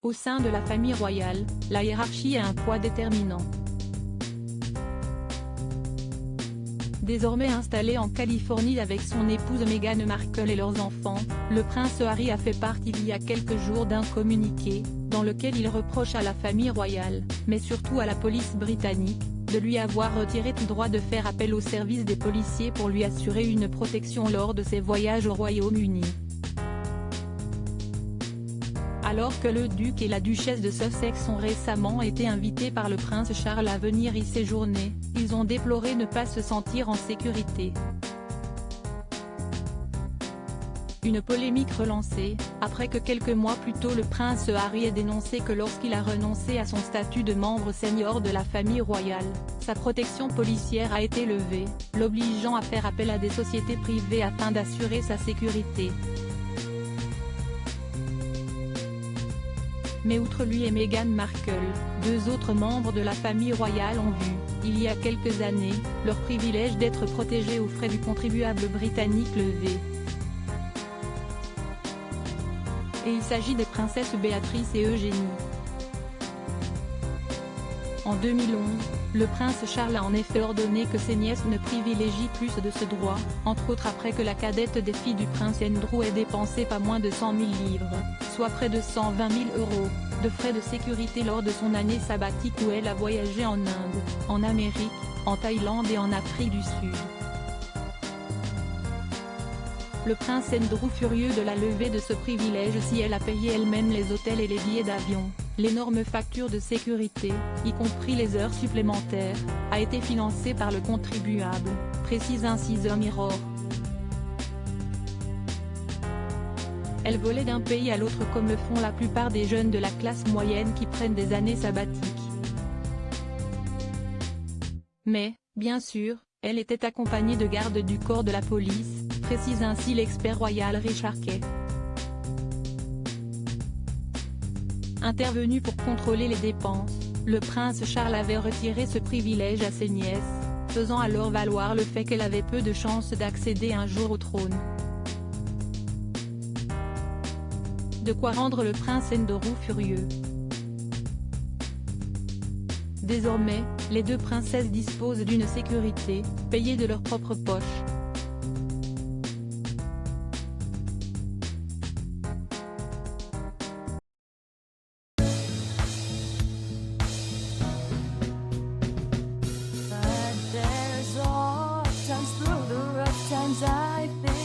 Au sein de la famille royale, la hiérarchie a un poids déterminant. Désormais installé en Californie avec son épouse Meghan Markle et leurs enfants, le prince Harry a fait part il y a quelques jours d'un communiqué, dans lequel il reproche à la famille royale, mais surtout à la police britannique, de lui avoir retiré tout droit de faire appel au service des policiers pour lui assurer une protection lors de ses voyages au Royaume-Uni. Alors que le duc et la duchesse de Sussex ont récemment été invités par le prince Charles à venir y séjourner, ils ont déploré ne pas se sentir en sécurité. Une polémique relancée, après que quelques mois plus tôt le prince Harry ait dénoncé que lorsqu'il a renoncé à son statut de membre senior de la famille royale, sa protection policière a été levée, l'obligeant à faire appel à des sociétés privées afin d'assurer sa sécurité. Mais outre lui et Meghan Markle, deux autres membres de la famille royale ont vu, il y a quelques années, leur privilège d'être protégés aux frais du contribuable britannique levé. Et il s'agit des princesses Béatrice et Eugénie. En 2011, le prince Charles a en effet ordonné que ses nièces ne privilégient plus de ce droit, entre autres après que la cadette des filles du prince Andrew ait dépensé pas moins de 100 000 livres, soit près de 120 000 €, de frais de sécurité lors de son année sabbatique où elle a voyagé en Inde, en Amérique, en Thaïlande et en Afrique du Sud. Le prince Andrew furieux de la levée de ce privilège si elle a payé elle-même les hôtels et les billets d'avion, l'énorme facture de sécurité, y compris les heures supplémentaires, a été financée par le contribuable, précise ainsi The Mirror. Elle volait d'un pays à l'autre comme le font la plupart des jeunes de la classe moyenne qui prennent des années sabbatiques. Mais, bien sûr, elle était accompagnée de gardes du corps de la police, précise ainsi l'expert royal Richard Kay. Intervenu pour contrôler les dépenses, le prince Charles avait retiré ce privilège à ses nièces, faisant alors valoir le fait qu'elle avait peu de chances d'accéder un jour au trône. De quoi rendre le prince Andrew furieux. Désormais, les deux princesses disposent d'une sécurité, payée de leur propre poche. But there's all times through the rough times I think